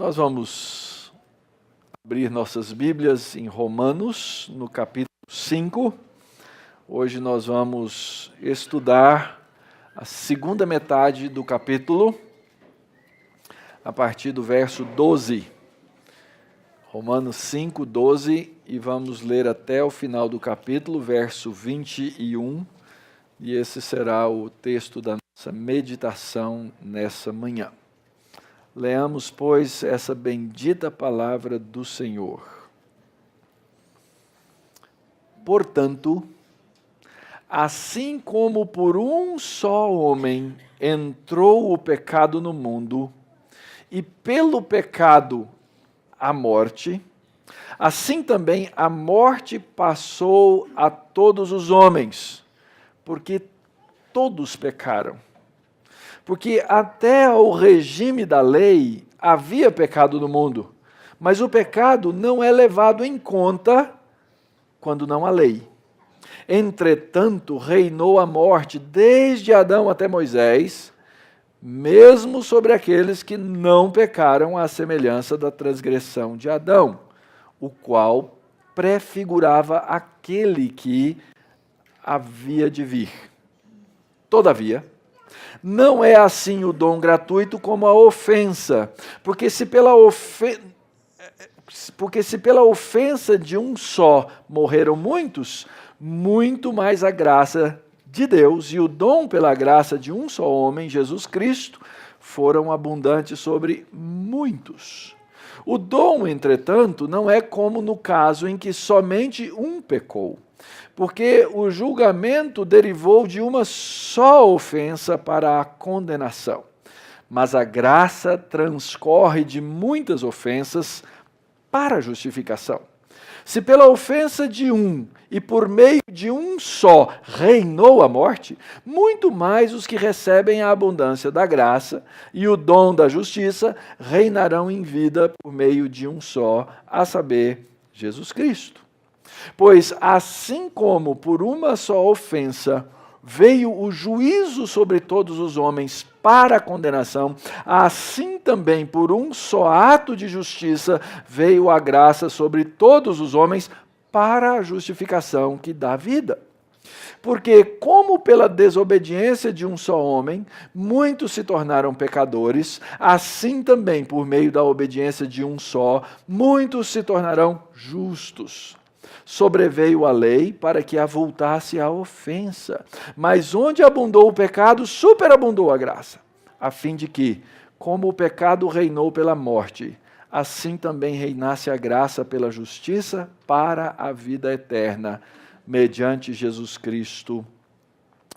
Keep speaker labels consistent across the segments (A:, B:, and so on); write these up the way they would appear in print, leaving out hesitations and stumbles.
A: Nós vamos abrir nossas Bíblias em Romanos, no capítulo 5. Hoje nós vamos estudar a segunda metade do capítulo, a partir do verso 12. Romanos 5, 12, e vamos ler até o final do capítulo, verso 21, e esse será o texto da nossa meditação nessa manhã. Leamos, pois, essa bendita palavra do Senhor. Portanto, assim como por um só homem entrou o pecado no mundo, e pelo pecado a morte, assim também a morte passou a todos os homens, porque todos pecaram. Porque até o regime da lei havia pecado no mundo, mas o pecado não é levado em conta quando não há lei. Entretanto, reinou a morte desde Adão até Moisés, mesmo sobre aqueles que não pecaram à semelhança da transgressão de Adão, o qual prefigurava aquele que havia de vir. Todavia, não é assim o dom gratuito como a ofensa, porque se pela ofensa de um só morreram muitos, muito mais a graça de Deus e o dom pela graça de um só homem, Jesus Cristo, foram abundantes sobre muitos. O dom, entretanto, não é como no caso em que somente um pecou, porque o julgamento derivou de uma só ofensa para a condenação. Mas a graça transcorre de muitas ofensas para a justificação. Se pela ofensa de um e por meio de um só reinou a morte, muito mais os que recebem a abundância da graça e o dom da justiça reinarão em vida por meio de um só, a saber, Jesus Cristo. Pois assim como por uma só ofensa veio o juízo sobre todos os homens para a condenação, assim também por um só ato de justiça veio a graça sobre todos os homens para a justificação que dá vida. Porque, como pela desobediência de um só homem, muitos se tornaram pecadores, assim também, por meio da obediência de um só, muitos se tornarão justos. Sobreveio a lei para que avultasse a ofensa, mas onde abundou o pecado, superabundou a graça, a fim de que, como o pecado reinou pela morte, assim também reinasse a graça pela justiça para a vida eterna, mediante Jesus Cristo,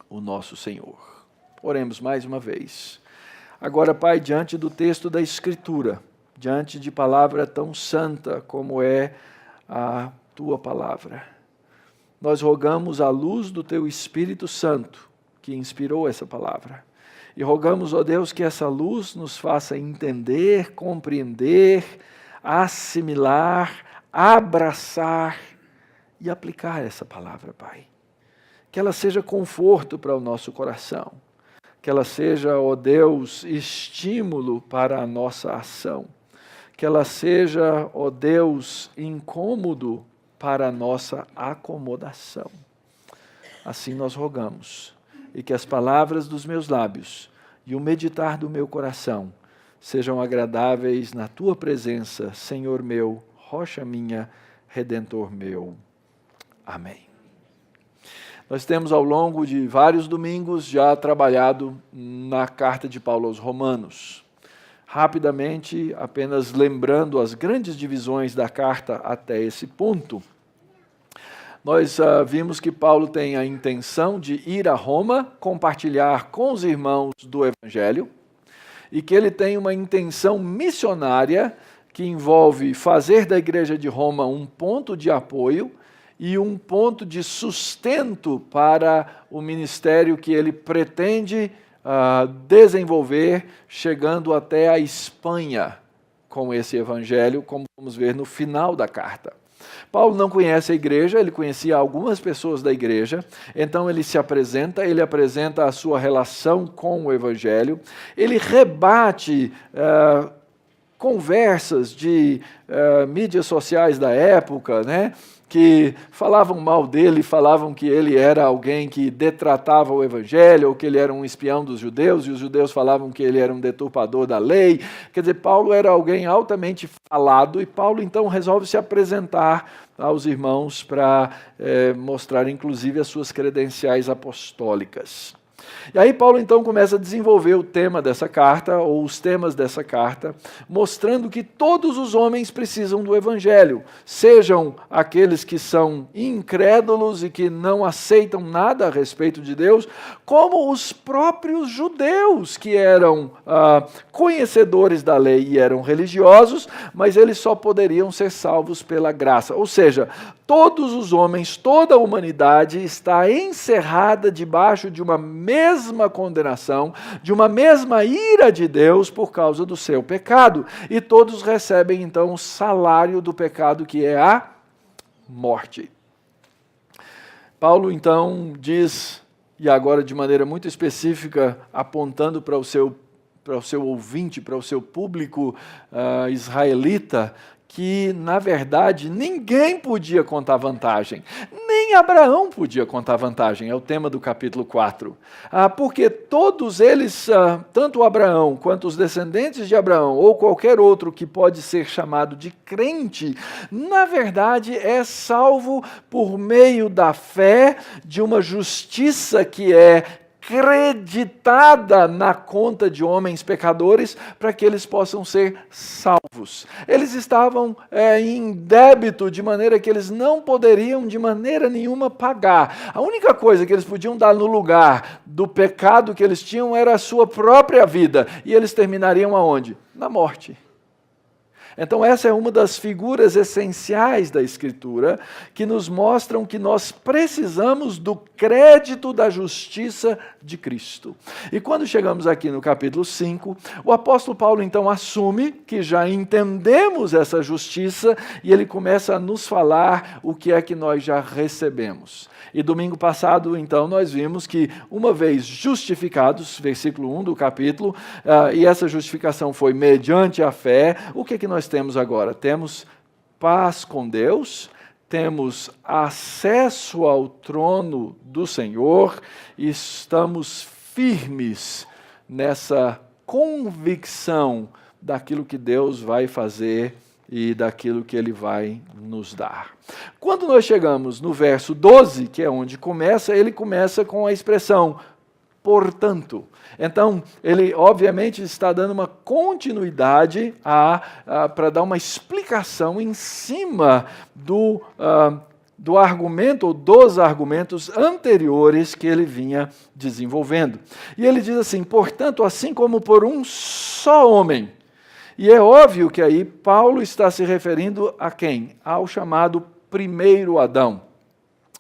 A: o nosso Senhor. Oremos mais uma vez. Agora, Pai, diante do texto da Escritura, diante de palavra tão santa como é a Tua palavra, nós rogamos a luz do Teu Espírito Santo, que inspirou essa palavra, e rogamos, ó Deus, que essa luz nos faça entender, compreender, assimilar, abraçar e aplicar essa palavra, Pai. Que ela seja conforto para o nosso coração, que ela seja, ó Deus, estímulo para a nossa ação, que ela seja, ó Deus, incômodo para a nossa acomodação. Assim nós rogamos, e que as palavras dos meus lábios e o meditar do meu coração sejam agradáveis na Tua presença, Senhor meu, rocha minha, Redentor meu. Amém. Nós temos ao longo de vários domingos já trabalhado na carta de Paulo aos Romanos. Rapidamente, apenas lembrando as grandes divisões da carta até esse ponto, nós vimos que Paulo tem a intenção de ir a Roma, compartilhar com os irmãos do Evangelho, e que ele tem uma intenção missionária que envolve fazer da igreja de Roma um ponto de apoio e um ponto de sustento para o ministério que ele pretende desenvolver, chegando até a Espanha com esse evangelho, como vamos ver no final da carta. Paulo não conhece a igreja, ele conhecia algumas pessoas da igreja, então ele se apresenta, ele apresenta a sua relação com o evangelho, ele rebate conversas de mídias sociais da época, né, que falavam mal dele, falavam que ele era alguém que detratava o evangelho, ou que ele era um espião dos judeus, e os judeus falavam que ele era um deturpador da lei. Quer dizer, Paulo era alguém altamente falado, e Paulo então resolve se apresentar aos irmãos para mostrar inclusive as suas credenciais apostólicas. E aí Paulo então começa a desenvolver o tema dessa carta, ou os temas dessa carta, mostrando que todos os homens precisam do evangelho, sejam aqueles que são incrédulos e que não aceitam nada a respeito de Deus, como os próprios judeus que eram conhecedores da lei e eram religiosos, mas eles só poderiam ser salvos pela graça. Ou seja, todos os homens, toda a humanidade está encerrada debaixo de uma mesma condenação, de uma mesma ira de Deus por causa do seu pecado. E todos recebem então o salário do pecado, que é a morte. Paulo então diz, e agora de maneira muito específica, apontando para o seu ouvinte, para o seu público israelita, que, na verdade, ninguém podia contar vantagem. Nem Abraão podia contar vantagem, é o tema do capítulo 4. Porque todos eles, tanto Abraão quanto os descendentes de Abraão, ou qualquer outro que pode ser chamado de crente, na verdade é salvo por meio da fé, de uma justiça que é creditada na conta de homens pecadores, para que eles possam ser salvos. Eles estavam em débito, de maneira que eles não poderiam de maneira nenhuma pagar. A única coisa que eles podiam dar no lugar do pecado que eles tinham era a sua própria vida, e eles terminariam aonde? Na morte. Então essa é uma das figuras essenciais da Escritura, que nos mostram que nós precisamos do crédito da justiça de Cristo. E quando chegamos aqui no capítulo 5, o apóstolo Paulo então assume que já entendemos essa justiça, e ele começa a nos falar o que é que nós já recebemos. E domingo passado, então, nós vimos que, uma vez justificados, versículo 1 do capítulo, e essa justificação foi mediante a fé, o que é que nós temos agora? Temos paz com Deus, temos acesso ao trono do Senhor, e estamos firmes nessa convicção daquilo que Deus vai fazer e daquilo que Ele vai nos dar. Quando nós chegamos no verso 12, que é onde começa, ele começa com a expressão portanto. Então, ele obviamente está dando uma continuidade para dar uma explicação em cima do argumento ou dos argumentos anteriores que ele vinha desenvolvendo. E ele diz assim: portanto, assim como por um só homem. E é óbvio que aí Paulo está se referindo a quem? Ao chamado primeiro Adão.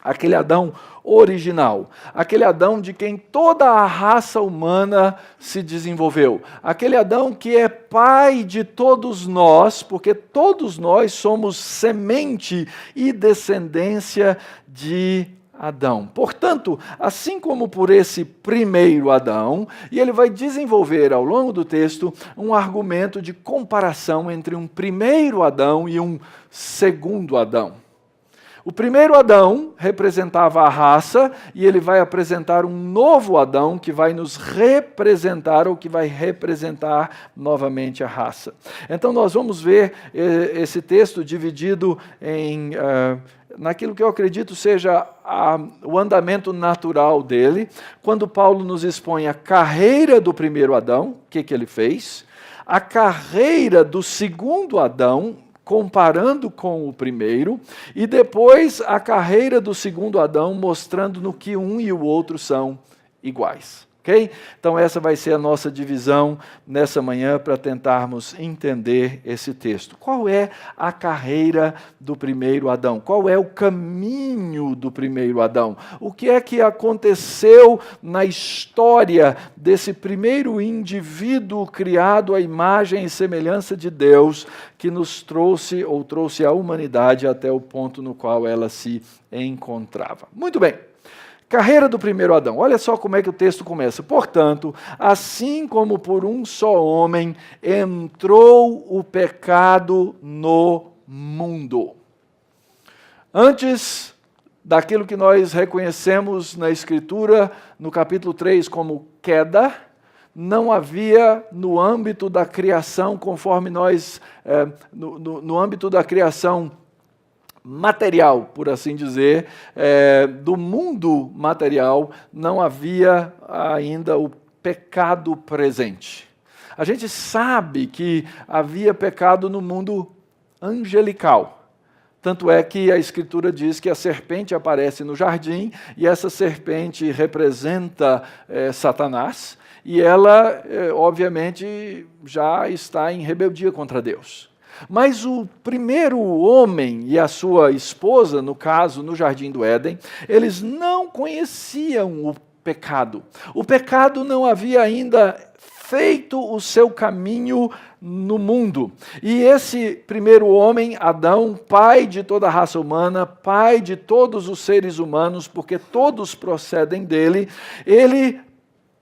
A: Aquele Adão original, aquele Adão de quem toda a raça humana se desenvolveu, aquele Adão que é pai de todos nós, porque todos nós somos semente e descendência de Adão. Portanto, assim como por esse primeiro Adão, e ele vai desenvolver ao longo do texto um argumento de comparação entre um primeiro Adão e um segundo Adão. O primeiro Adão representava a raça, e ele vai apresentar um novo Adão que vai nos representar, ou que vai representar novamente a raça. Então nós vamos ver esse texto dividido naquilo que eu acredito seja o andamento natural dele, quando Paulo nos expõe a carreira do primeiro Adão, o que ele fez, a carreira do segundo Adão, comparando com o primeiro, e depois a carreira do segundo Adão, mostrando no que um e o outro são iguais. Okay? Então essa vai ser a nossa divisão nessa manhã para tentarmos entender esse texto. Qual é a carreira do primeiro Adão? Qual é o caminho do primeiro Adão? O que é que aconteceu na história desse primeiro indivíduo criado à imagem e semelhança de Deus, que nos trouxe ou trouxe a humanidade até o ponto no qual ela se encontrava? Muito bem. Carreira do primeiro Adão. Olha só como é que o texto começa. Portanto, assim como por um só homem entrou o pecado no mundo. Antes daquilo que nós reconhecemos na Escritura, no capítulo 3, como queda, não havia no âmbito da criação, conforme nós, no âmbito da criação material, por assim dizer, do mundo material, não havia ainda o pecado presente. A gente sabe que havia pecado no mundo angelical. Tanto é que a Escritura diz que a serpente aparece no jardim, e essa serpente representa Satanás, e ela, obviamente, já está em rebeldia contra Deus. Mas o primeiro homem e a sua esposa, no caso, no Jardim do Éden, eles não conheciam o pecado. O pecado não havia ainda feito o seu caminho no mundo. E esse primeiro homem, Adão, pai de toda a raça humana, pai de todos os seres humanos, porque todos procedem dele, ele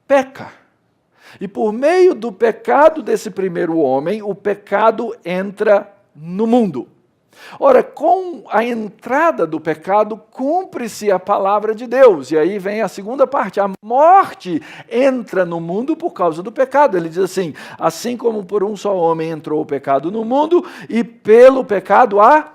A: peca. E por meio do pecado desse primeiro homem, o pecado entra no mundo. Ora, com a entrada do pecado, cumpre-se a palavra de Deus. E aí vem a segunda parte, a morte entra no mundo por causa do pecado. Ele diz assim como por um só homem entrou o pecado no mundo, e pelo pecado a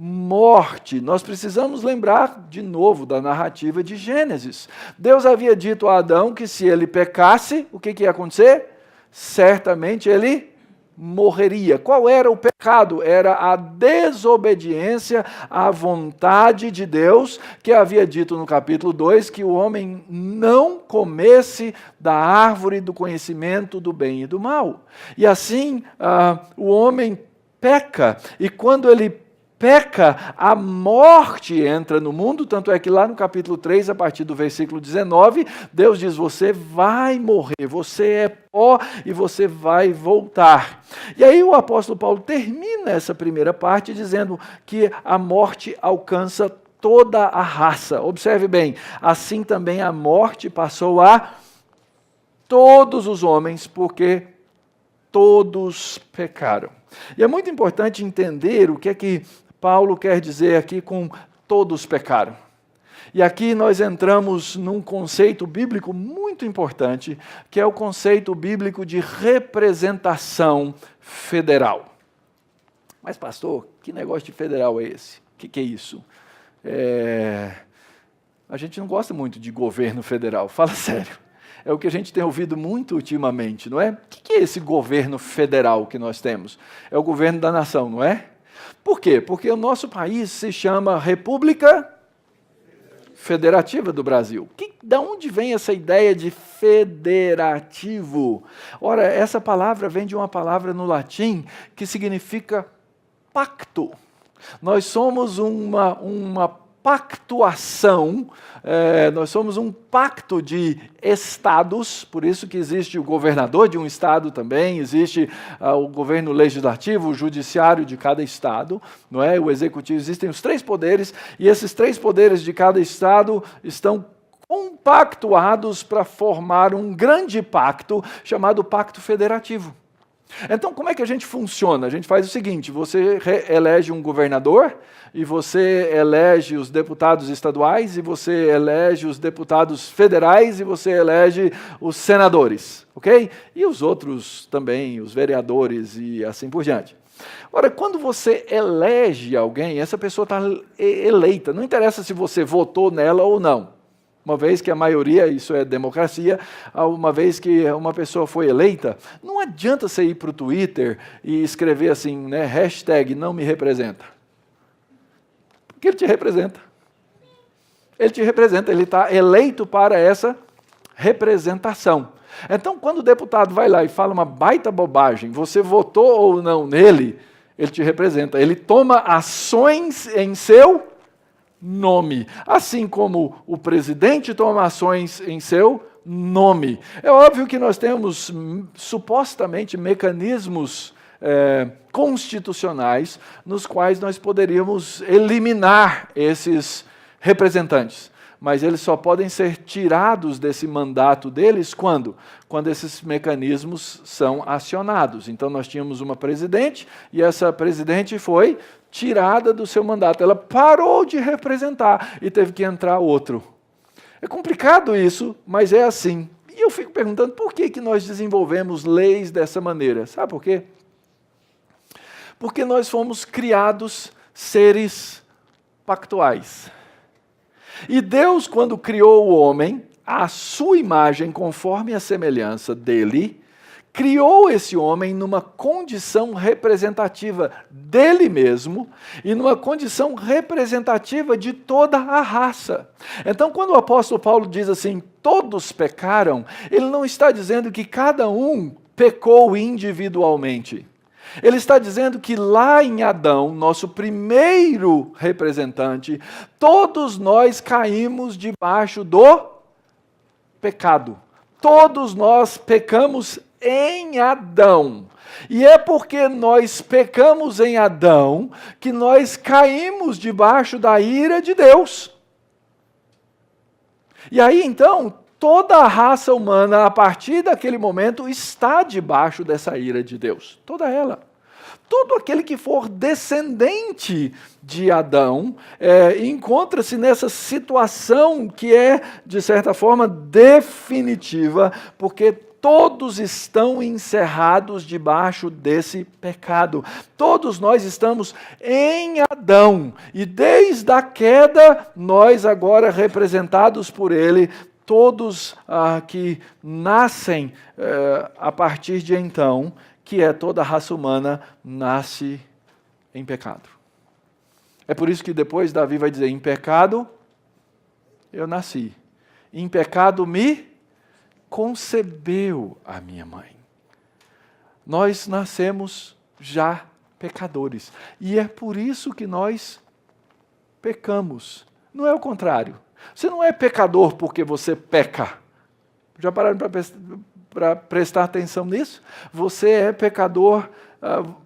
A: morte. Nós precisamos lembrar de novo da narrativa de Gênesis. Deus havia dito a Adão que se ele pecasse, o que ia acontecer? Certamente ele morreria. Qual era o pecado? Era a desobediência à vontade de Deus, que havia dito no capítulo 2 que o homem não comesse da árvore do conhecimento do bem e do mal. E assim, o homem peca, e quando ele peca, a morte entra no mundo, tanto é que lá no capítulo 3, a partir do versículo 19, Deus diz, você vai morrer, você é pó e você vai voltar. E aí o apóstolo Paulo termina essa primeira parte dizendo que a morte alcança toda a raça. Observe bem, assim também a morte passou a todos os homens, porque todos pecaram. E é muito importante entender o que é que Paulo quer dizer aqui com todos pecaram. E aqui nós entramos num conceito bíblico muito importante, que é o conceito bíblico de representação federal. Mas pastor, que negócio de federal é esse? O que é isso? A gente não gosta muito de governo federal, fala sério. É o que a gente tem ouvido muito ultimamente, não é? O que é esse governo federal que nós temos? É o governo da nação, não é? Por quê? Porque o nosso país se chama República Federativa do Brasil. Da onde vem essa ideia de federativo? Ora, essa palavra vem de uma palavra no latim que significa pacto. Nós somos uma pactuação, nós somos um pacto de estados, por isso que existe o governador de um estado também, existe o governo legislativo, o judiciário de cada estado, não é? O executivo, existem os 3 poderes, e esses 3 poderes de cada estado estão compactuados para formar um grande pacto chamado Pacto Federativo. Então, como é que a gente funciona? A gente faz o seguinte, você elege um governador, e você elege os deputados estaduais, e você elege os deputados federais, e você elege os senadores, ok? E os outros também, os vereadores e assim por diante. Ora, quando você elege alguém, essa pessoa está eleita, não interessa se você votou nela ou não. Uma vez que a maioria, isso é democracia, uma vez que uma pessoa foi eleita, não adianta você ir para o Twitter e escrever assim, né, hashtag não me representa. Porque ele te representa. Ele te representa, ele está eleito para essa representação. Então, quando o deputado vai lá e fala uma baita bobagem, você votou ou não nele, ele te representa. Ele toma ações em seu nome. Assim como o presidente toma ações em seu nome. É óbvio que nós temos supostamente mecanismos constitucionais nos quais nós poderíamos eliminar esses representantes. mas eles só podem ser tirados desse mandato deles quando? Quando esses mecanismos são acionados. Então nós tínhamos uma presidente e essa presidente foi tirada do seu mandato. Ela parou de representar e teve que entrar outro. É complicado isso, mas é assim. E eu fico perguntando por que nós desenvolvemos leis dessa maneira. Sabe por quê? Porque nós fomos criados seres pactuais. E Deus, quando criou o homem, à sua imagem, conforme a semelhança dele, criou esse homem numa condição representativa dele mesmo e numa condição representativa de toda a raça. Então, quando o apóstolo Paulo diz assim, todos pecaram, ele não está dizendo que cada um pecou individualmente. Ele está dizendo que lá em Adão, nosso primeiro representante, todos nós caímos debaixo do pecado. Todos nós pecamos em Adão. E é porque nós pecamos em Adão que nós caímos debaixo da ira de Deus. E aí então, toda a raça humana, a partir daquele momento, está debaixo dessa ira de Deus. Toda ela. Todo aquele que for descendente de Adão encontra-se nessa situação que é, de certa forma, definitiva, porque todos estão encerrados debaixo desse pecado. Todos nós estamos em Adão. E desde a queda, nós agora representados por ele, todos que nascem a partir de então, que é toda a raça humana, nasce em pecado. É por isso que depois Davi vai dizer, em pecado eu nasci, em pecado me concebeu a minha mãe. Nós nascemos já pecadores, e é por isso que nós pecamos. Não é o contrário. Você não é pecador porque você peca. Já pararam para prestar atenção nisso? Você é pecador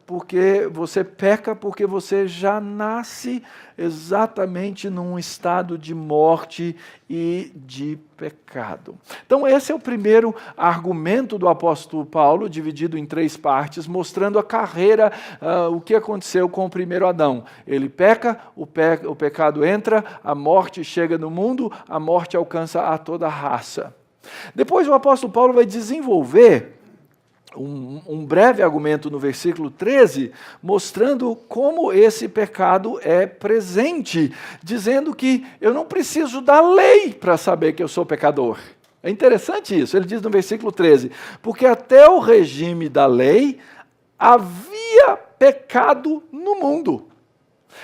A: porque você peca, porque você já nasce exatamente num estado de morte e de pecado. Então esse é o primeiro argumento do apóstolo Paulo, dividido em 3 partes, mostrando a carreira, o que aconteceu com o primeiro Adão. Ele peca, o pecado entra, a morte chega no mundo, a morte alcança a toda a raça. Depois o apóstolo Paulo vai desenvolver um breve argumento no versículo 13, mostrando como esse pecado é presente, dizendo que eu não preciso da lei para saber que eu sou pecador. É interessante isso, ele diz no versículo 13, porque até o regime da lei havia pecado no mundo.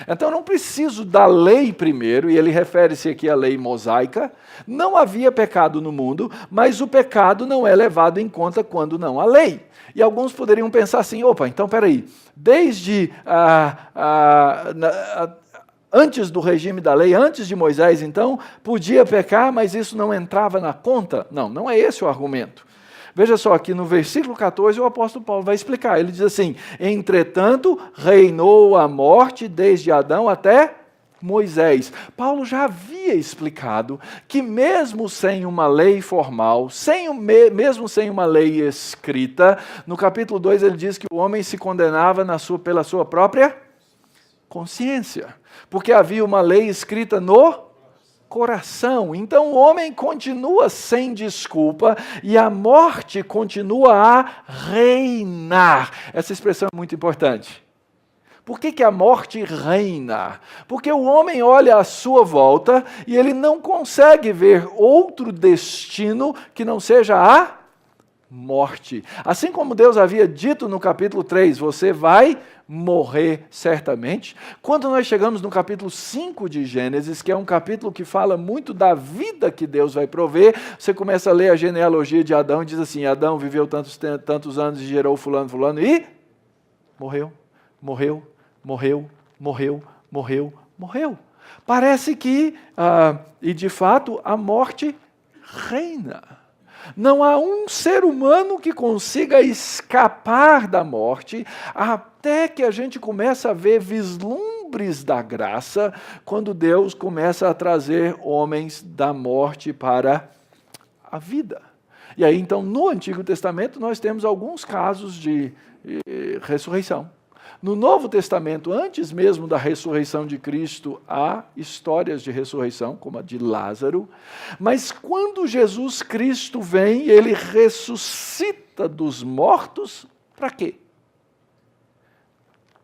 A: Então eu não preciso da lei primeiro, e ele refere-se aqui à lei mosaica. Não havia pecado no mundo, mas o pecado não é levado em conta quando não há lei. E alguns poderiam pensar assim, opa, então peraí, desde antes do regime da lei, antes de Moisés então, podia pecar, mas isso não entrava na conta? Não, não é esse o argumento. Veja só, aqui no versículo 14, o apóstolo Paulo vai explicar. Ele diz assim, entretanto, reinou a morte desde Adão até Moisés. Paulo já havia explicado que mesmo sem uma lei formal, mesmo sem uma lei escrita, no capítulo 2 ele diz que o homem se condenava pela sua própria consciência, porque havia uma lei escrita no coração. Então o homem continua sem desculpa e a morte continua a reinar. Essa expressão é muito importante. Por que a morte reina? Porque o homem olha à sua volta e ele não consegue ver outro destino que não seja a morte. Assim como Deus havia dito no capítulo 3, você vai morrer certamente. Quando nós chegamos no capítulo 5 de Gênesis, que é um capítulo que fala muito da vida que Deus vai prover, você começa a ler a genealogia de Adão e diz assim, Adão viveu tantos anos e gerou fulano e morreu. Parece que, e de fato, a morte reina. Não há um ser humano que consiga escapar da morte até que a gente começa a ver vislumbres vislumbres da graça quando Deus começa a trazer homens da morte para a vida. E aí, então, no Antigo Testamento, nós temos alguns casos de ressurreição. No Novo Testamento, antes mesmo da ressurreição de Cristo, há histórias de ressurreição, como a de Lázaro. Mas quando Jesus Cristo vem, ele ressuscita dos mortos, para quê?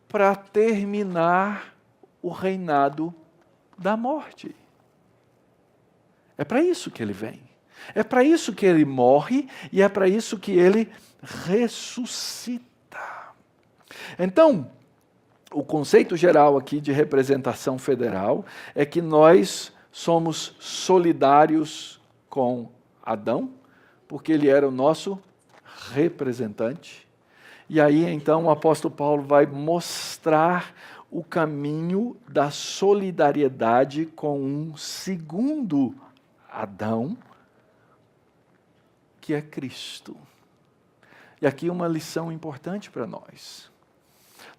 A: Para terminar o reinado da morte. É para isso que ele vem. É para isso que ele morre e é para isso que ele ressuscita. Então, o conceito geral aqui de representação federal é que nós somos solidários com Adão, porque ele era o nosso representante. E aí, então, o apóstolo Paulo vai mostrar o caminho da solidariedade com um segundo Adão, que é Cristo. E aqui uma lição importante para nós.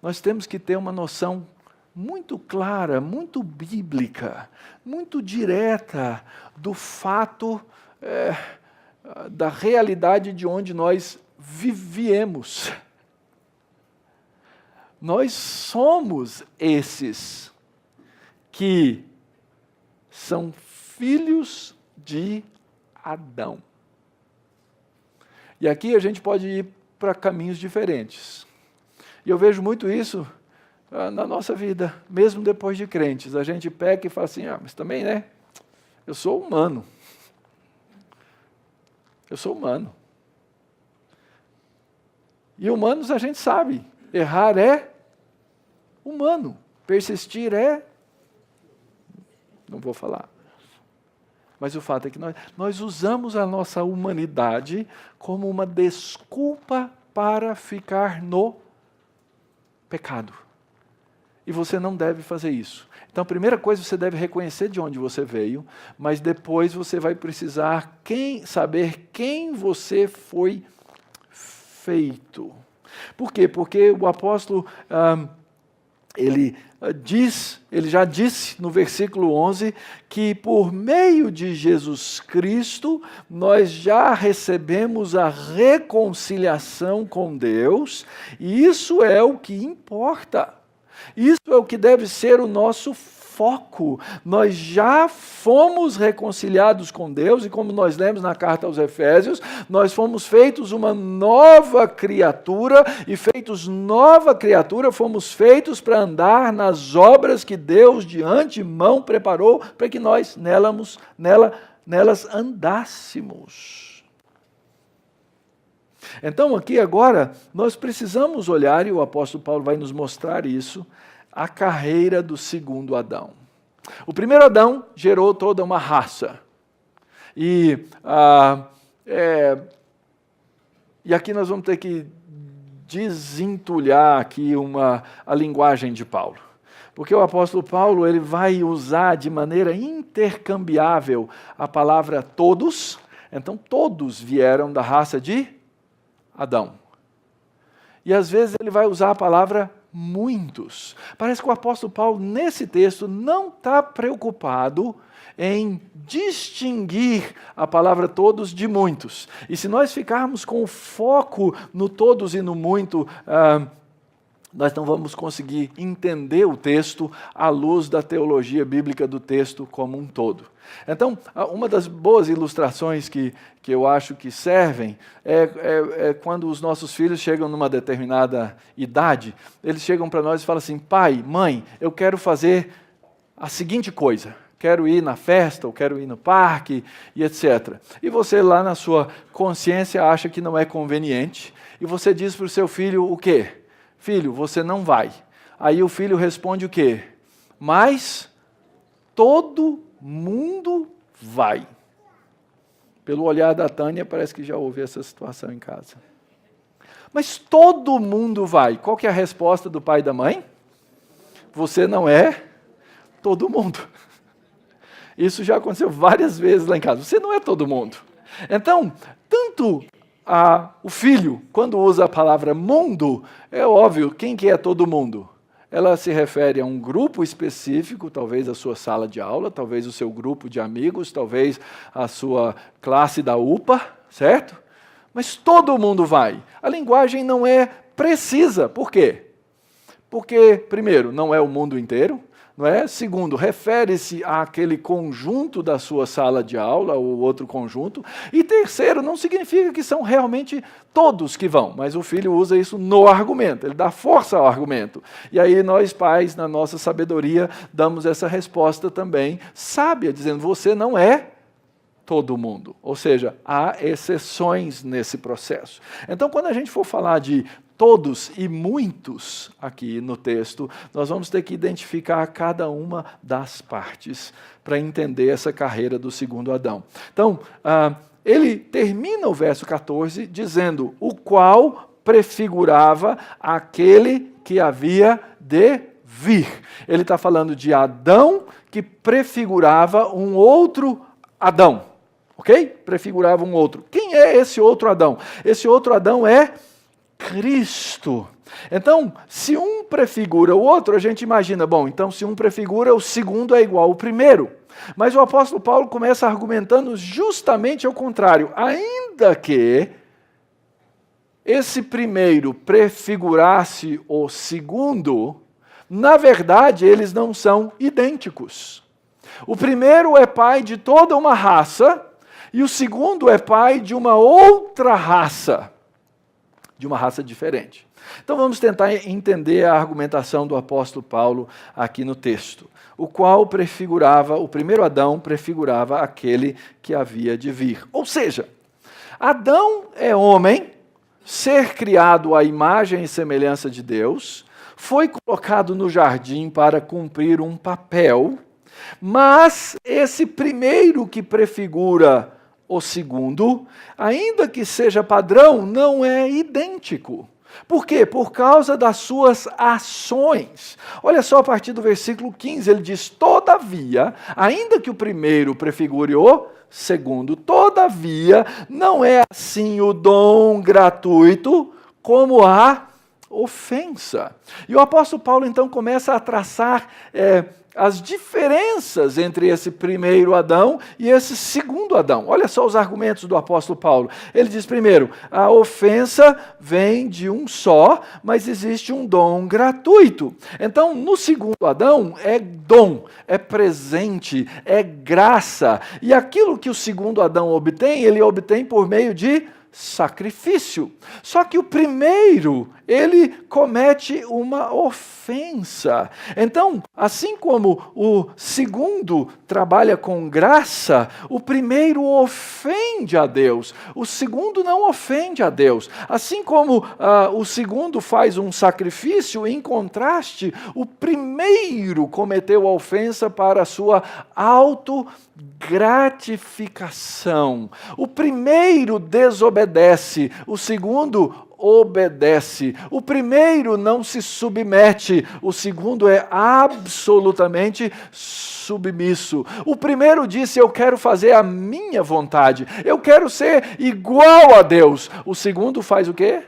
A: Nós temos que ter uma noção muito clara, muito bíblica, muito direta do fato, da realidade de onde nós vivíamos. Nós somos esses que são filhos de Adão. E aqui a gente pode ir para caminhos diferentes. E eu vejo muito isso na nossa vida, mesmo depois de crentes. A gente peca e fala assim, mas também, né? Eu sou humano. Eu sou humano. E humanos a gente sabe, errar é humano, persistir é... Não vou falar. Mas o fato é que nós usamos a nossa humanidade como uma desculpa para ficar no pecado. E você não deve fazer isso. Então, a primeira coisa, você deve reconhecer de onde você veio, mas depois você vai precisar saber quem você foi feito. Por quê? Porque o apóstolo, ele já disse no versículo 11, que por meio de Jesus Cristo, nós já recebemos a reconciliação com Deus, e isso é o que importa. Isso é o que deve ser o nosso foco. Nós já fomos reconciliados com Deus, e como nós lemos na carta aos Efésios, nós fomos feitos uma nova criatura, e feitos nova criatura, fomos feitos para andar nas obras que Deus de antemão preparou para que nós nelas andássemos. Então aqui agora, nós precisamos olhar, e o apóstolo Paulo vai nos mostrar isso, a carreira do segundo Adão. O primeiro Adão gerou toda uma raça. E aqui nós vamos ter que desentulhar aqui a linguagem de Paulo. Porque o apóstolo Paulo ele vai usar de maneira intercambiável a palavra todos. Então todos vieram da raça de Adão. E às vezes ele vai usar a palavra muitos. Parece que o apóstolo Paulo, nesse texto, não está preocupado em distinguir a palavra todos de muitos. E se nós ficarmos com o foco no todos e no muito, nós não vamos conseguir entender o texto à luz da teologia bíblica do texto como um todo. Então, uma das boas ilustrações que eu acho que servem é quando os nossos filhos chegam numa determinada idade, eles chegam para nós e falam assim, pai, mãe, eu quero fazer a seguinte coisa, quero ir na festa, ou quero ir no parque, e etc. E você lá na sua consciência acha que não é conveniente, e você diz para o seu filho o quê? Filho, você não vai. Aí o filho responde o quê? Mas todo mundo vai. Pelo olhar da Tânia, parece que já houve essa situação em casa. Mas todo mundo vai. Qual que é a resposta do pai e da mãe? Você não é todo mundo. Isso já aconteceu várias vezes lá em casa. Você não é todo mundo. Então, tanto o filho, quando usa a palavra mundo, é óbvio, quem que é todo mundo? ela se refere a um grupo específico, talvez a sua sala de aula, talvez o seu grupo de amigos, talvez a sua classe da UPA, certo? Mas todo mundo vai. A linguagem não é precisa. Por quê? Porque, primeiro, não é o mundo inteiro, não é? Segundo, refere-se àquele conjunto da sua sala de aula, ou outro conjunto. E terceiro, não significa que são realmente todos que vão, mas o filho usa isso no argumento, ele dá força ao argumento. E aí nós pais, na nossa sabedoria, damos essa resposta também sábia, dizendo, você não é todo mundo. Ou seja, há exceções nesse processo. Então, quando a gente for falar de todos e muitos aqui no texto, nós vamos ter que identificar cada uma das partes para entender essa carreira do segundo Adão. Então, ele termina o verso 14 dizendo, o qual prefigurava aquele que havia de vir. Ele está falando de Adão que prefigurava um outro Adão. Ok? Prefigurava um outro. Quem é esse outro Adão? Esse outro Adão é Cristo. Então, se um prefigura o outro, a gente imagina, bom, então se um prefigura, o segundo é igual ao primeiro. Mas o apóstolo Paulo começa argumentando justamente ao contrário. Ainda que esse primeiro prefigurasse o segundo, na verdade eles não são idênticos. O primeiro é pai de toda uma raça e o segundo é pai de uma outra raça. De uma raça diferente. Então vamos tentar entender a argumentação do apóstolo Paulo aqui no texto. O qual prefigurava, o primeiro Adão prefigurava aquele que havia de vir. Ou seja, Adão é homem, ser criado à imagem e semelhança de Deus, foi colocado no jardim para cumprir um papel, mas esse primeiro que prefigura o segundo, ainda que seja padrão, não é idêntico. Por quê? Por causa das suas ações. Olha só a partir do versículo 15, ele diz, todavia, ainda que o primeiro prefigure o segundo, todavia, não é assim o dom gratuito como a ofensa. E o apóstolo Paulo então começa a traçar as diferenças entre esse primeiro Adão e esse segundo Adão. Olha só os argumentos do apóstolo Paulo. Ele diz primeiro, a ofensa vem de um só, mas existe um dom gratuito. Então, no segundo Adão é dom, é presente, é graça. E aquilo que o segundo Adão obtém, ele obtém por meio de sacrifício. Só que o primeiro, ele comete uma ofensa. Então, assim como o segundo trabalha com graça, o primeiro ofende a Deus. O segundo não ofende a Deus. Assim como o segundo faz um sacrifício, em contraste, o primeiro cometeu a ofensa para a sua autogratificação. O primeiro desobedece, o segundo obedece. O primeiro não se submete, o segundo é absolutamente submisso. O primeiro disse, eu quero fazer a minha vontade, eu quero ser igual a Deus. O segundo faz o quê?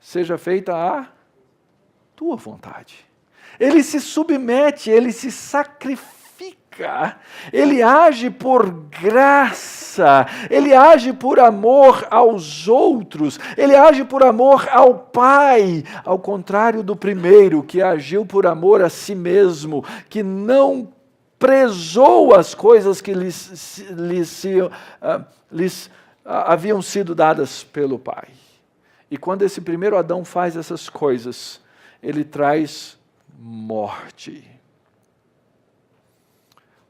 A: Seja feita a tua vontade. Ele se submete, ele se sacrifica. Ele age por graça, ele age por amor aos outros, ele age por amor ao Pai, ao contrário do primeiro, que agiu por amor a si mesmo, que não prezou as coisas que lhes haviam sido dadas pelo Pai. E quando esse primeiro Adão faz essas coisas, ele traz morte.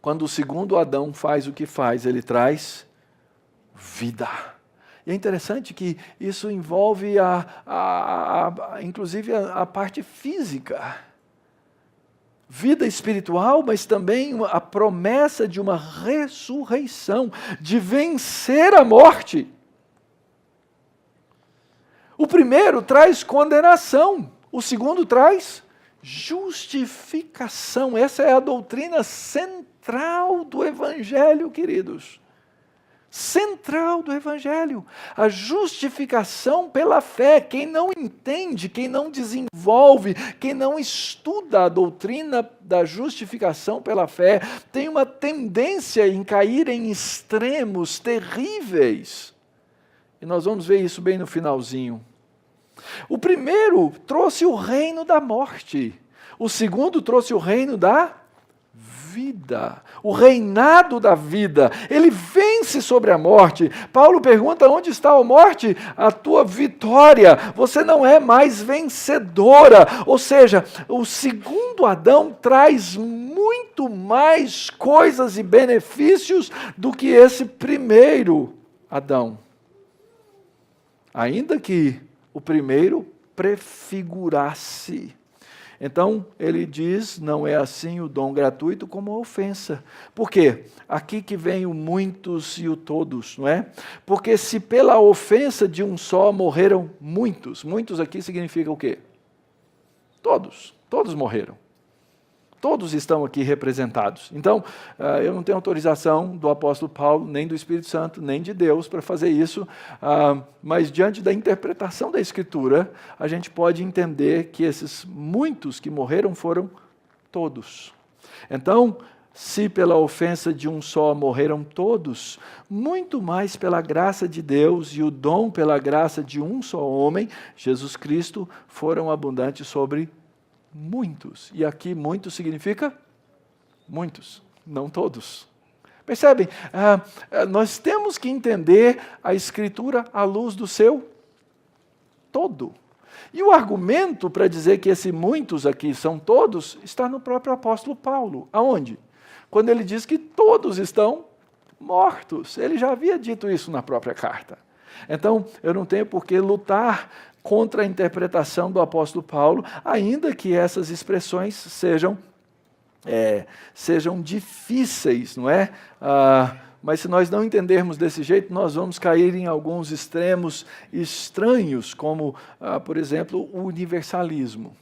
A: Quando o segundo Adão faz o que faz, ele traz vida. E é interessante que isso envolve inclusive a parte física. Vida espiritual, mas também a promessa de uma ressurreição, de vencer a morte. O primeiro traz condenação, o segundo traz justificação. Essa é a doutrina central do Evangelho, queridos. central do Evangelho. A justificação pela fé. Quem não entende, quem não desenvolve, quem não estuda a doutrina da justificação pela fé, tem uma tendência em cair em extremos terríveis. E nós vamos ver isso bem no finalzinho. O primeiro trouxe o reino da morte. O segundo trouxe o reino da vida, o reinado da vida. Ele vence sobre a morte. Paulo pergunta: onde está a morte? A tua vitória. Você não é mais vencedora. Ou seja, o segundo Adão traz muito mais coisas e benefícios do que esse primeiro Adão. Ainda que o primeiro prefigurasse. Então, ele diz, não é assim o dom gratuito como a ofensa. Por quê? Aqui que vem o muitos e o todos, não é? Porque se pela ofensa de um só morreram muitos, muitos aqui significa o quê? Todos morreram. Todos estão aqui representados. Então, eu não tenho autorização do apóstolo Paulo, nem do Espírito Santo, nem de Deus para fazer isso, mas diante da interpretação da Escritura, a gente pode entender que esses muitos que morreram foram todos. Então, se pela ofensa de um só morreram todos, muito mais pela graça de Deus e o dom pela graça de um só homem, Jesus Cristo, foram abundantes sobre muitos. E aqui muitos significa muitos, não todos. Percebem? Nós temos que entender a Escritura à luz do seu todo. E o argumento para dizer que esses muitos aqui são todos, está no próprio apóstolo Paulo. Aonde? Quando ele diz que todos estão mortos. Ele já havia dito isso na própria carta. Então, eu não tenho por que lutar contra a interpretação do apóstolo Paulo, ainda que essas expressões sejam difíceis, não é? Mas se nós não entendermos desse jeito, nós vamos cair em alguns extremos estranhos, como, por exemplo, o universalismo.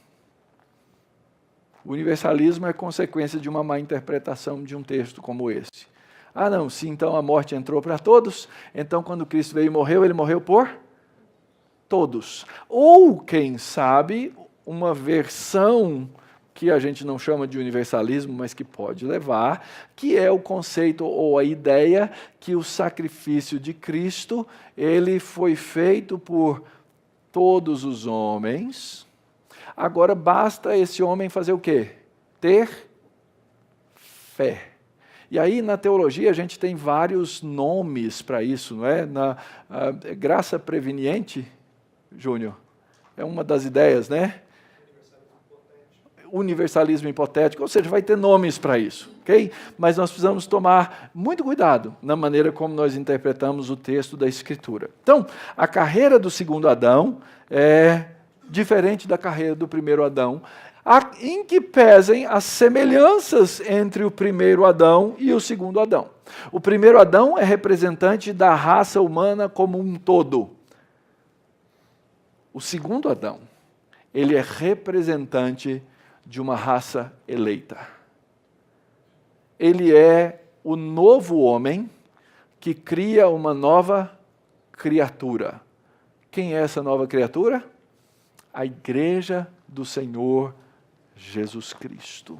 A: O universalismo é consequência de uma má interpretação de um texto como esse. Não, se então a morte entrou para todos, então quando Cristo veio e morreu, ele morreu por todos. Ou, quem sabe, uma versão que a gente não chama de universalismo, mas que pode levar, que é o conceito ou a ideia que o sacrifício de Cristo, ele foi feito por todos os homens. Agora basta esse homem fazer o quê? Ter fé. E aí, na teologia, a gente tem vários nomes para isso, não é? Na graça preveniente, Júnior, é uma das ideias, né? Universalismo hipotético, ou seja, vai ter nomes para isso, ok? Mas nós precisamos tomar muito cuidado na maneira como nós interpretamos o texto da Escritura. Então, a carreira do segundo Adão é diferente da carreira do primeiro Adão, em que pesem as semelhanças entre o primeiro Adão e o segundo Adão. O primeiro Adão é representante da raça humana como um todo. O segundo Adão, ele é representante de uma raça eleita. Ele é o novo homem que cria uma nova criatura. Quem é essa nova criatura? A igreja do Senhor Jesus Cristo.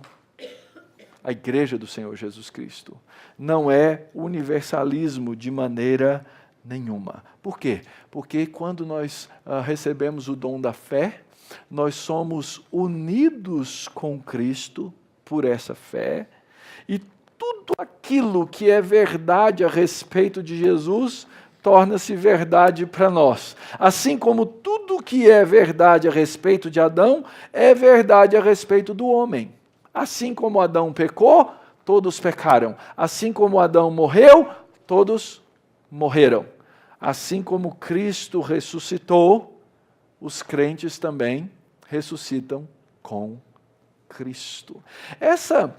A: A igreja do Senhor Jesus Cristo. Não é universalismo de maneira nenhuma. Por quê? Porque quando nós recebemos o dom da fé, nós somos unidos com Cristo por essa fé, e tudo aquilo que é verdade a respeito de Jesus torna-se verdade para nós. Assim como tudo que é verdade a respeito de Adão é verdade a respeito do homem. Assim como Adão pecou, todos pecaram. Assim como Adão morreu, todos morreram. Assim como Cristo ressuscitou, os crentes também ressuscitam com Cristo. Essa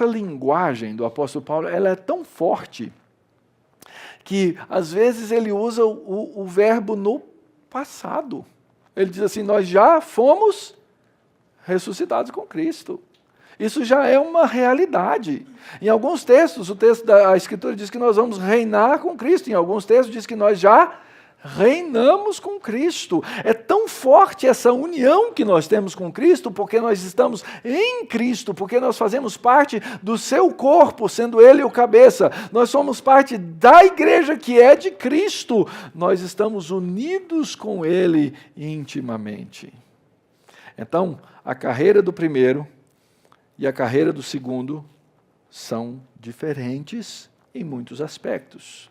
A: linguagem do apóstolo Paulo, ela é tão forte que às vezes ele usa o verbo no passado. Ele diz assim: nós já fomos ressuscitados com Cristo. Isso já é uma realidade. Em alguns textos, o texto da Escritura diz que nós vamos reinar com Cristo. Em alguns textos diz que nós já reinamos com Cristo. É tão forte essa união que nós temos com Cristo, porque nós estamos em Cristo, porque nós fazemos parte do seu corpo, sendo Ele o cabeça. Nós somos parte da igreja que é de Cristo. Nós estamos unidos com Ele intimamente. Então, a carreira do primeiro e a carreira do segundo são diferentes em muitos aspectos.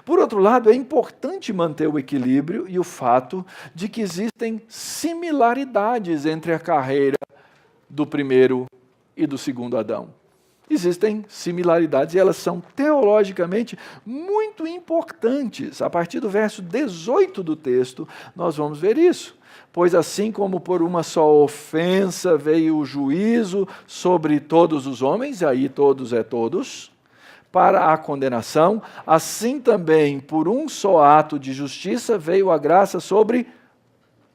A: Por outro lado, é importante manter o equilíbrio e o fato de que existem similaridades entre a carreira do primeiro e do segundo Adão. Existem similaridades e elas são teologicamente muito importantes. A partir do verso 18 do texto, nós vamos ver isso. Pois assim como por uma só ofensa veio o juízo sobre todos os homens, aí todos é todos, para a condenação, assim também por um só ato de justiça veio a graça sobre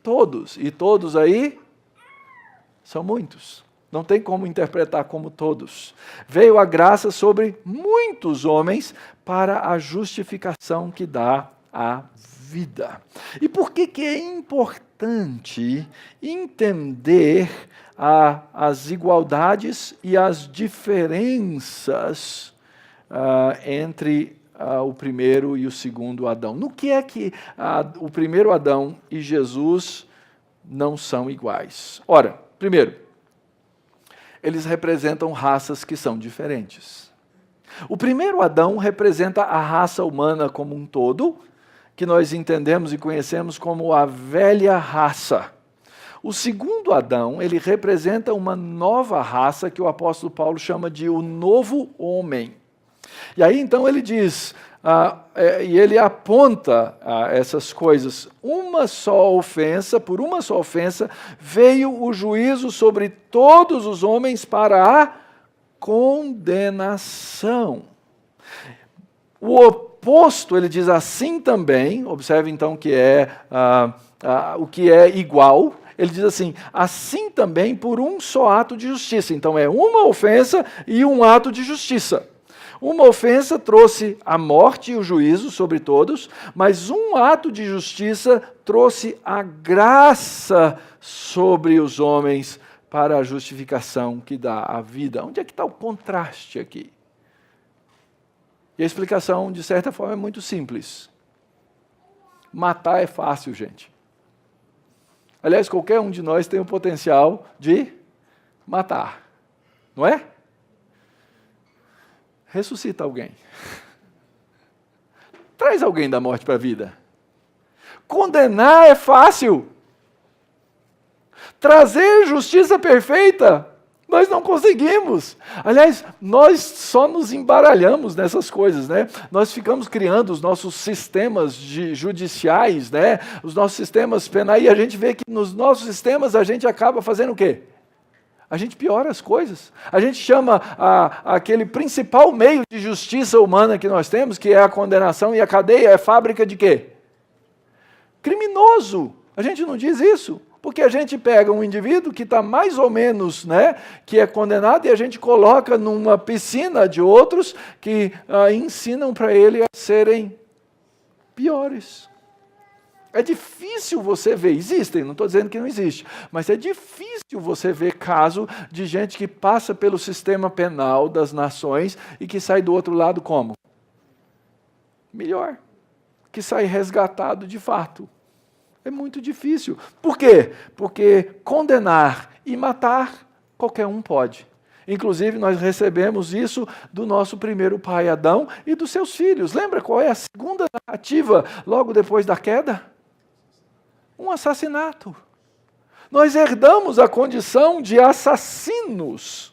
A: todos. E todos aí são muitos. Não tem como interpretar como todos. Veio a graça sobre muitos homens para a justificação que dá a vida. E por que é importante entender as igualdades e as diferenças entre o primeiro e o segundo Adão? No que é que o primeiro Adão e Jesus não são iguais? Ora, primeiro, eles representam raças que são diferentes. O primeiro Adão representa a raça humana como um todo, que nós entendemos e conhecemos como a velha raça. O segundo Adão, ele representa uma nova raça que o apóstolo Paulo chama de o novo homem. E aí então ele diz, e ele aponta essas coisas, por uma só ofensa, veio o juízo sobre todos os homens para a condenação. O oposto, ele diz assim também, observe então que o que é igual, ele diz assim também por um só ato de justiça. Então é uma ofensa e um ato de justiça. Uma ofensa trouxe a morte e o juízo sobre todos, mas um ato de justiça trouxe a graça sobre os homens para a justificação que dá a vida. Onde é que está o contraste aqui? E a explicação, de certa forma, é muito simples. Matar é fácil, gente. Aliás, qualquer um de nós tem o potencial de matar, não é? Ressuscita alguém. Traz alguém da morte para a vida. Condenar é fácil. Trazer justiça perfeita, nós não conseguimos. Aliás, nós só nos embaralhamos nessas coisas, né? Nós ficamos criando os nossos sistemas judiciais, né? Os nossos sistemas penais, e a gente vê que nos nossos sistemas a gente acaba fazendo o quê? A gente piora as coisas. A gente chama aquele principal meio de justiça humana que nós temos, que é a condenação, e a cadeia é fábrica de quê? Criminoso. A gente não diz isso. Porque a gente pega um indivíduo que está mais ou menos, né, que é condenado, e a gente coloca numa piscina de outros que ensinam para ele a serem piores. É difícil você ver, existem, não estou dizendo que não existe, mas é difícil você ver caso de gente que passa pelo sistema penal das nações e que sai do outro lado como? Melhor, que sai resgatado de fato. É muito difícil. Por quê? Porque condenar e matar, qualquer um pode. Inclusive, nós recebemos isso do nosso primeiro pai Adão e dos seus filhos. Lembra qual é a segunda narrativa logo depois da queda? Um assassinato. Nós herdamos a condição de assassinos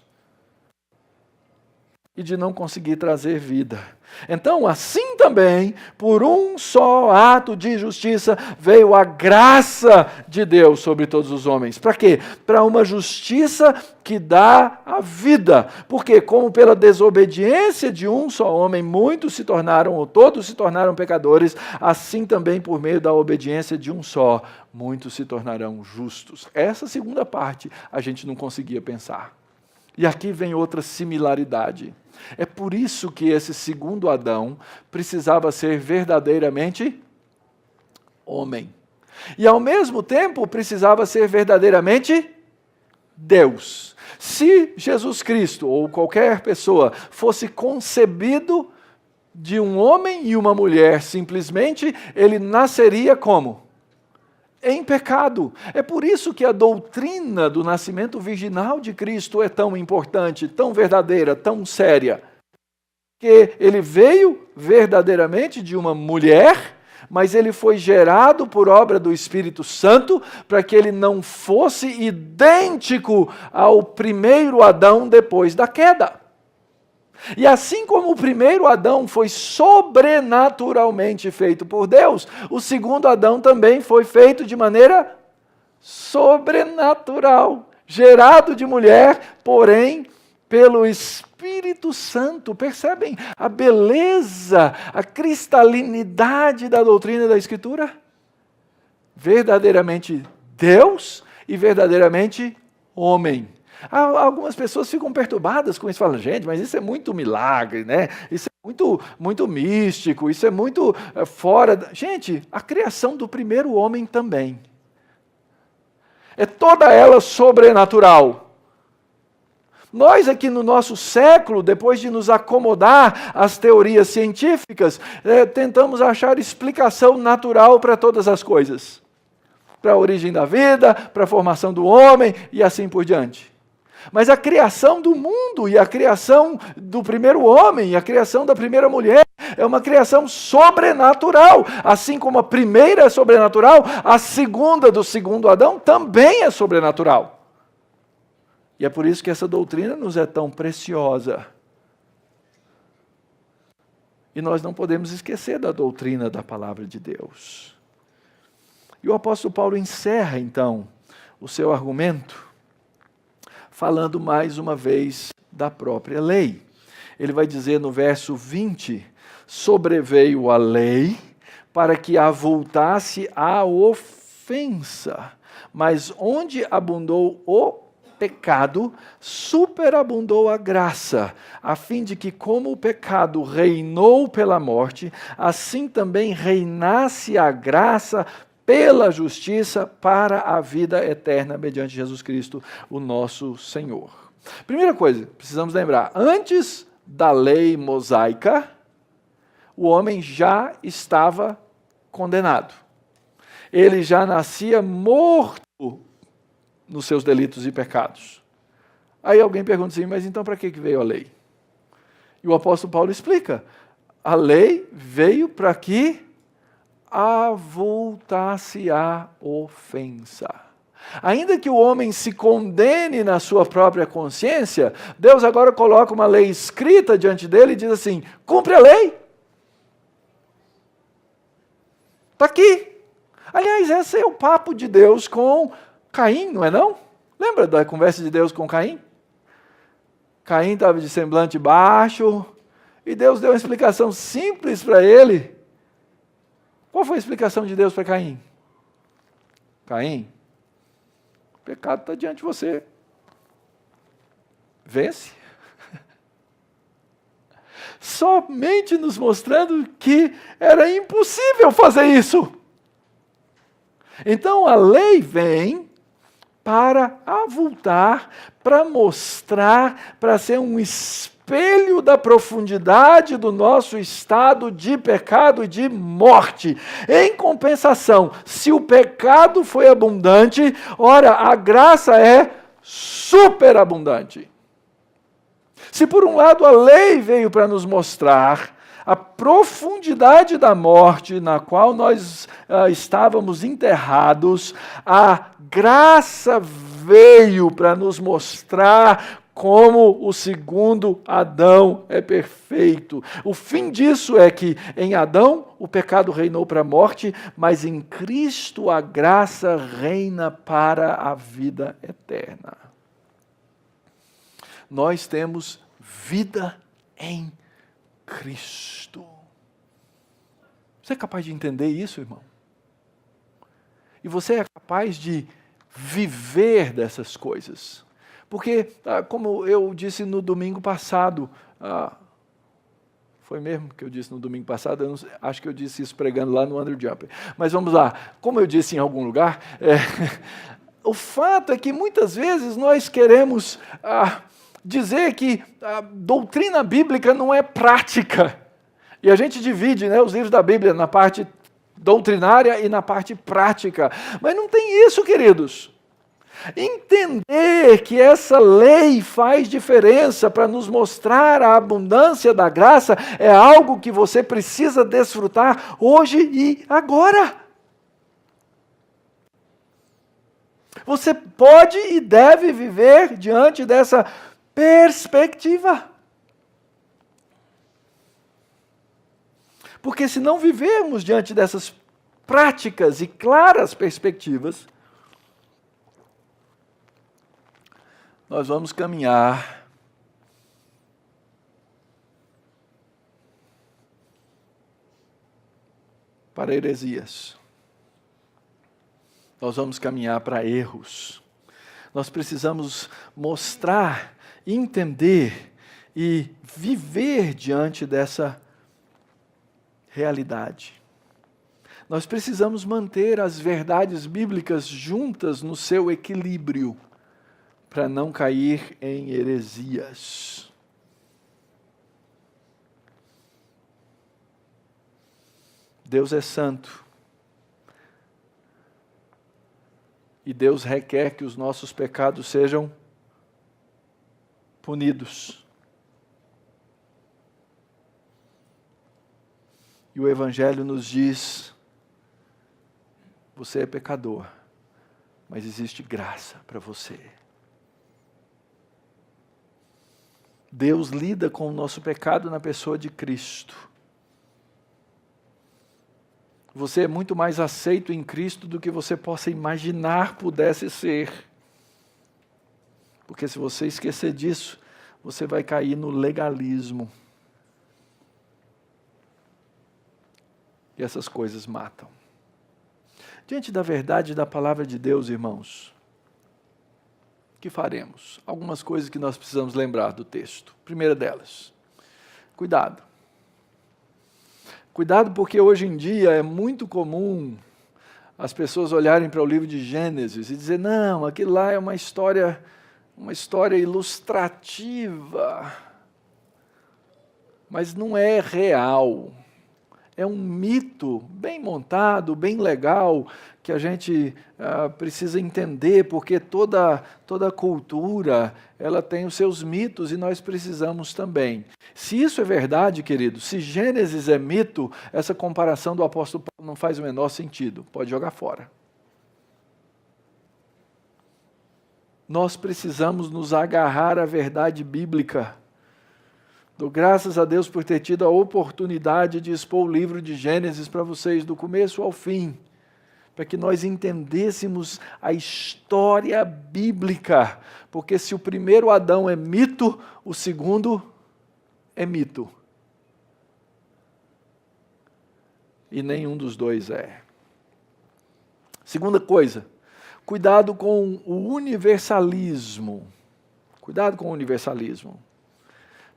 A: e de não conseguir trazer vida. Então, assim também, por um só ato de justiça, veio a graça de Deus sobre todos os homens. Para quê? Para uma justiça que dá a vida. Porque, como pela desobediência de um só homem, muitos se tornaram, ou todos se tornaram pecadores, assim também, por meio da obediência de um só, muitos se tornarão justos. Essa segunda parte a gente não conseguia pensar. E aqui vem outra similaridade. É por isso que esse segundo Adão precisava ser verdadeiramente homem. E ao mesmo tempo precisava ser verdadeiramente Deus. Se Jesus Cristo ou qualquer pessoa fosse concebido de um homem e uma mulher, simplesmente, ele nasceria como? Em pecado. É por isso que a doutrina do nascimento virginal de Cristo é tão importante, tão verdadeira, tão séria. Que ele veio verdadeiramente de uma mulher, mas ele foi gerado por obra do Espírito Santo para que ele não fosse idêntico ao primeiro Adão depois da queda. E assim como o primeiro Adão foi sobrenaturalmente feito por Deus, o segundo Adão também foi feito de maneira sobrenatural, gerado de mulher, porém pelo Espírito Santo. Percebem a beleza, a cristalinidade da doutrina da Escritura? Verdadeiramente Deus e verdadeiramente homem. Algumas pessoas ficam perturbadas com isso, falam, gente, mas isso é muito milagre, né? Isso é muito místico, isso é muito fora. Gente, a criação do primeiro homem também. É toda ela sobrenatural. Nós aqui no nosso século, depois de nos acomodar às teorias científicas, tentamos achar explicação natural para todas as coisas. Para a origem da vida, para a formação do homem e assim por diante. Mas a criação do mundo e a criação do primeiro homem e a criação da primeira mulher é uma criação sobrenatural. Assim como a primeira é sobrenatural, a segunda do segundo Adão também é sobrenatural. E é por isso que essa doutrina nos é tão preciosa. E nós não podemos esquecer da doutrina da palavra de Deus. E o apóstolo Paulo encerra, então, o seu argumento falando mais uma vez da própria lei. Ele vai dizer no verso 20, sobreveio a lei para que avultasse a ofensa, mas onde abundou o pecado, superabundou a graça, a fim de que como o pecado reinou pela morte, assim também reinasse a graça pela justiça para a vida eterna, mediante Jesus Cristo, o nosso Senhor. Primeira coisa, precisamos lembrar, antes da lei mosaica, o homem já estava condenado. Ele já nascia morto nos seus delitos e pecados. Aí alguém pergunta assim, mas então para que veio a lei? E o apóstolo Paulo explica, a lei veio para que avultasse a ofensa. Ainda que o homem se condene na sua própria consciência, Deus agora coloca uma lei escrita diante dele e diz assim, cumpre a lei. Está aqui. Aliás, esse é o papo de Deus com Caim, não é não? Lembra da conversa de Deus com Caim? Caim estava de semblante baixo e Deus deu uma explicação simples para ele. Qual foi a explicação de Deus para Caim? Caim, o pecado está diante de você. Vence. Somente nos mostrando que era impossível fazer isso. Então a lei vem para avultar, para mostrar, para ser um espelho da profundidade do nosso estado de pecado e de morte. Em compensação, se o pecado foi abundante, ora, a graça é superabundante. Se por um lado a lei veio para nos mostrar a profundidade da morte na qual nós estávamos enterrados, a graça veio para nos mostrar como o segundo Adão é perfeito. O fim disso é que em Adão o pecado reinou para a morte, mas em Cristo a graça reina para a vida eterna. Nós temos vida em Cristo. Você é capaz de entender isso, irmão? E você é capaz de viver dessas coisas? Porque, como eu disse no domingo passado, foi mesmo que eu disse no domingo passado? Eu não sei, acho que eu disse isso pregando lá no Andrew Jumper. Mas vamos lá, como eu disse em algum lugar, o fato é que muitas vezes nós queremos dizer que a doutrina bíblica não é prática. E a gente divide, né, os livros da Bíblia na parte doutrinária e na parte prática. Mas não tem isso, queridos. Entender que essa lei faz diferença para nos mostrar a abundância da graça é algo que você precisa desfrutar hoje e agora. Você pode e deve viver diante dessa perspectiva. Porque se não vivermos diante dessas práticas e claras perspectivas, nós vamos caminhar para heresias. Nós vamos caminhar para erros. Nós precisamos mostrar, entender e viver diante dessa realidade. Nós precisamos manter as verdades bíblicas juntas no seu equilíbrio, para não cair em heresias. Deus é santo. E Deus requer que os nossos pecados sejam punidos. E o Evangelho nos diz: você é pecador, mas existe graça para você. Deus lida com o nosso pecado na pessoa de Cristo. Você é muito mais aceito em Cristo do que você possa imaginar pudesse ser. Porque se você esquecer disso, você vai cair no legalismo. E essas coisas matam. Diante da verdade da palavra de Deus, irmãos, o que faremos? Algumas coisas que nós precisamos lembrar do texto. Primeira delas, cuidado. Cuidado, porque hoje em dia é muito comum as pessoas olharem para o livro de Gênesis e dizer: não, aquilo lá é uma história ilustrativa, mas não é real. É um mito bem montado, bem legal, que a gente precisa entender, porque toda cultura ela tem os seus mitos e nós precisamos também. Se isso é verdade, querido, se Gênesis é mito, essa comparação do apóstolo Paulo não faz o menor sentido. Pode jogar fora. Nós precisamos nos agarrar à verdade bíblica. Dou graças a Deus por ter tido a oportunidade de expor o livro de Gênesis para vocês, do começo ao fim, para que nós entendêssemos a história bíblica, porque se o primeiro Adão é mito, o segundo é mito. E nenhum dos dois é. Segunda coisa, cuidado com o universalismo. Cuidado com o universalismo.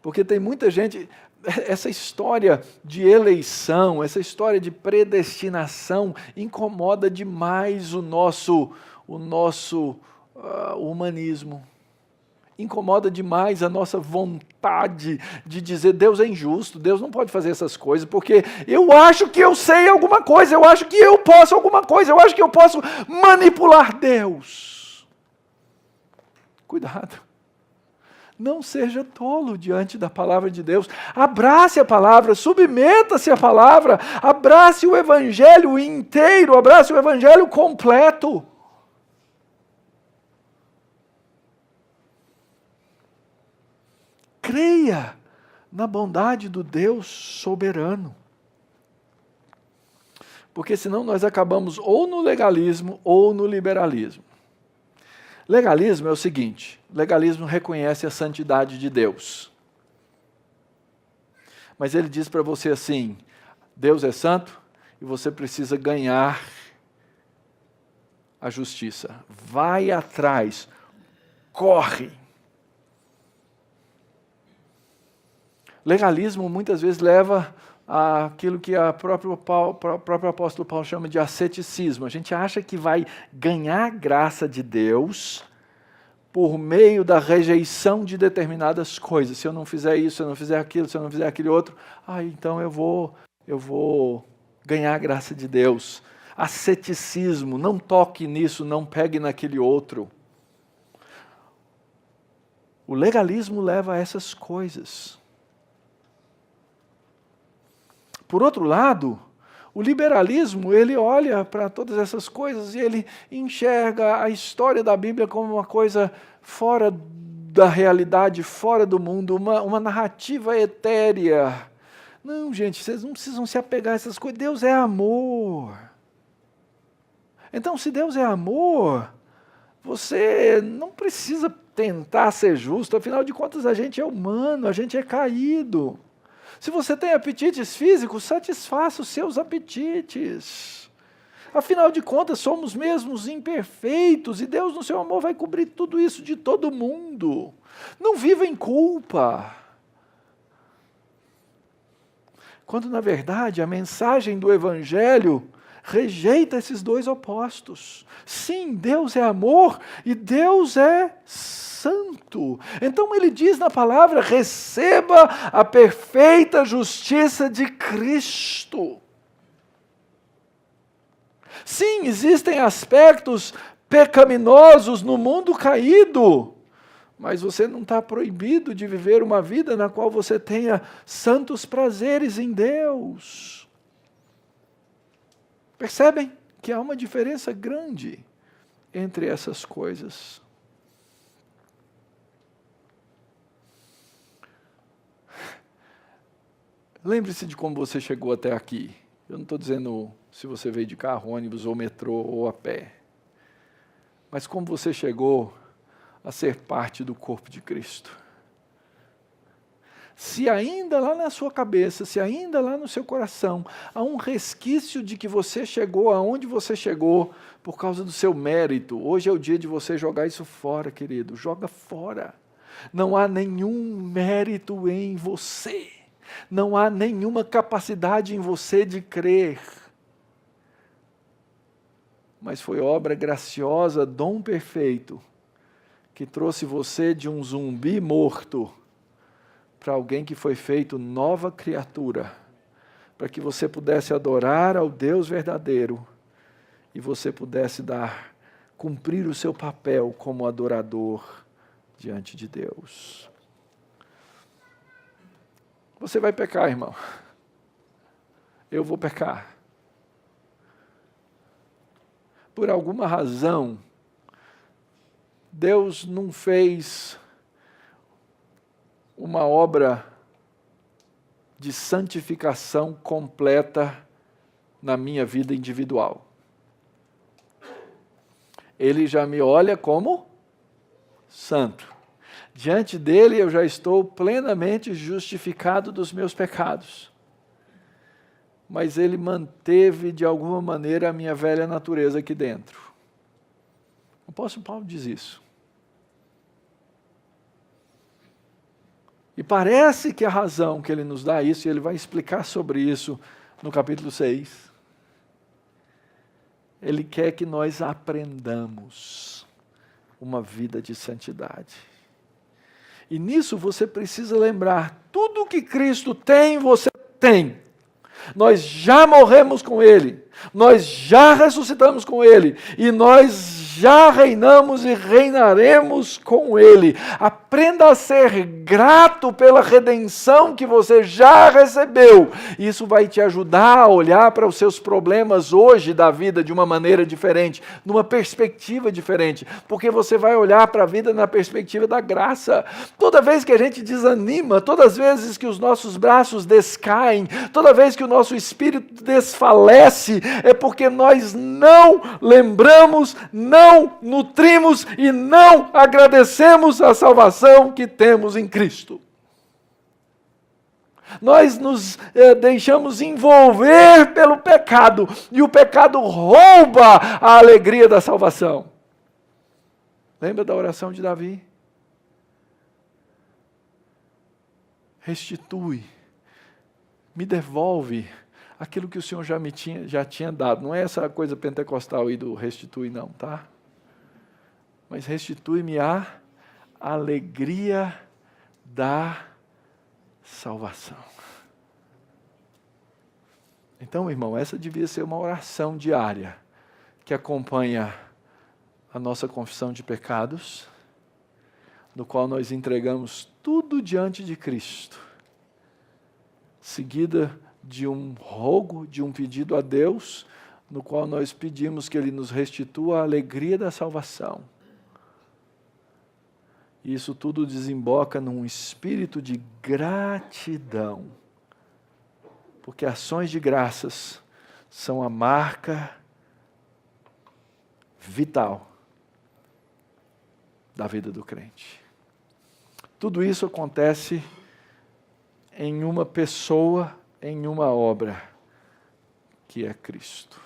A: Porque tem muita gente, essa história de eleição, essa história de predestinação incomoda demais o nosso humanismo. Incomoda demais a nossa vontade de dizer: Deus é injusto, Deus não pode fazer essas coisas, porque eu acho que eu sei alguma coisa, eu acho que eu posso alguma coisa, eu acho que eu posso manipular Deus. Cuidado. Não seja tolo diante da palavra de Deus. Abrace a palavra, submeta-se à palavra, abrace o Evangelho inteiro, abrace o Evangelho completo. Creia na bondade do Deus soberano. Porque senão nós acabamos ou no legalismo ou no liberalismo. Legalismo é o seguinte: legalismo reconhece a santidade de Deus. Mas ele diz para você assim: Deus é santo e você precisa ganhar a justiça. Vai atrás, corre. Legalismo muitas vezes leva àquilo que o próprio apóstolo Paulo chama de asceticismo. A gente acha que vai ganhar a graça de Deus por meio da rejeição de determinadas coisas. Se eu não fizer isso, se eu não fizer aquilo, se eu não fizer aquele outro, então eu vou ganhar a graça de Deus. Asceticismo, não toque nisso, não pegue naquele outro. O legalismo leva a essas coisas. Por outro lado, o liberalismo, ele olha para todas essas coisas e ele enxerga a história da Bíblia como uma coisa fora da realidade, fora do mundo, uma narrativa etérea. Não, gente, vocês não precisam se apegar a essas coisas. Deus é amor. Então, se Deus é amor, você não precisa tentar ser justo, afinal de contas a gente é humano, a gente é caído. Se você tem apetites físicos, satisfaça os seus apetites. Afinal de contas, somos mesmos imperfeitos e Deus, no seu amor, vai cobrir tudo isso de todo mundo. Não viva em culpa. Quando, na verdade, a mensagem do Evangelho rejeita esses dois opostos. Sim, Deus é amor e Deus é santo. Então ele diz na palavra: receba a perfeita justiça de Cristo. Sim, existem aspectos pecaminosos no mundo caído, mas você não está proibido de viver uma vida na qual você tenha santos prazeres em Deus. Percebem que há uma diferença grande entre essas coisas. Lembre-se de como você chegou até aqui. Eu não estou dizendo se você veio de carro, ônibus, ou metrô, ou a pé. Mas como você chegou a ser parte do corpo de Cristo. Se ainda lá na sua cabeça, se ainda lá no seu coração, há um resquício de que você chegou aonde você chegou por causa do seu mérito, hoje é o dia de você jogar isso fora, querido. Joga fora. Não há nenhum mérito em você. Não há nenhuma capacidade em você de crer. Mas foi obra graciosa, dom perfeito, que trouxe você de um zumbi morto para alguém que foi feito nova criatura, para que você pudesse adorar ao Deus verdadeiro e você pudesse cumprir o seu papel como adorador diante de Deus. Você vai pecar, irmão. Eu vou pecar. Por alguma razão, Deus não fez uma obra de santificação completa na minha vida individual. Ele já me olha como santo. Diante dele eu já estou plenamente justificado dos meus pecados. Mas ele manteve de alguma maneira a minha velha natureza aqui dentro. O apóstolo Paulo diz isso. E parece que a razão que ele nos dá isso, e ele vai explicar sobre isso no capítulo 6, ele quer que nós aprendamos uma vida de santidade. E nisso você precisa lembrar, tudo que Cristo tem, você tem. Nós já morremos com Ele, nós já ressuscitamos com Ele, e nós já reinamos e reinaremos com Ele. Aprenda a ser grato pela redenção que você já recebeu. Isso vai te ajudar a olhar para os seus problemas hoje da vida de uma maneira diferente, numa perspectiva diferente, porque você vai olhar para a vida na perspectiva da graça. Toda vez que a gente desanima, todas as vezes que os nossos braços descaem, toda vez que o nosso espírito desfalece, é porque nós não lembramos, não nutrimos e não agradecemos a salvação que temos em Cristo. Nós nos deixamos envolver pelo pecado, e o pecado rouba a alegria da salvação. Lembra da oração de Davi? restitui, me devolve aquilo que o Senhor já tinha dado. Não é essa coisa pentecostal aí do restitui não, tá? Mas restitui-me a alegria da salvação. Então, irmão, essa devia ser uma oração diária que acompanha a nossa confissão de pecados, no qual nós entregamos tudo diante de Cristo, seguida de um rogo, de um pedido a Deus, no qual nós pedimos que Ele nos restitua a alegria da salvação. E isso tudo desemboca num espírito de gratidão, porque ações de graças são a marca vital da vida do crente. Tudo isso acontece em uma pessoa, em uma obra, que é Cristo.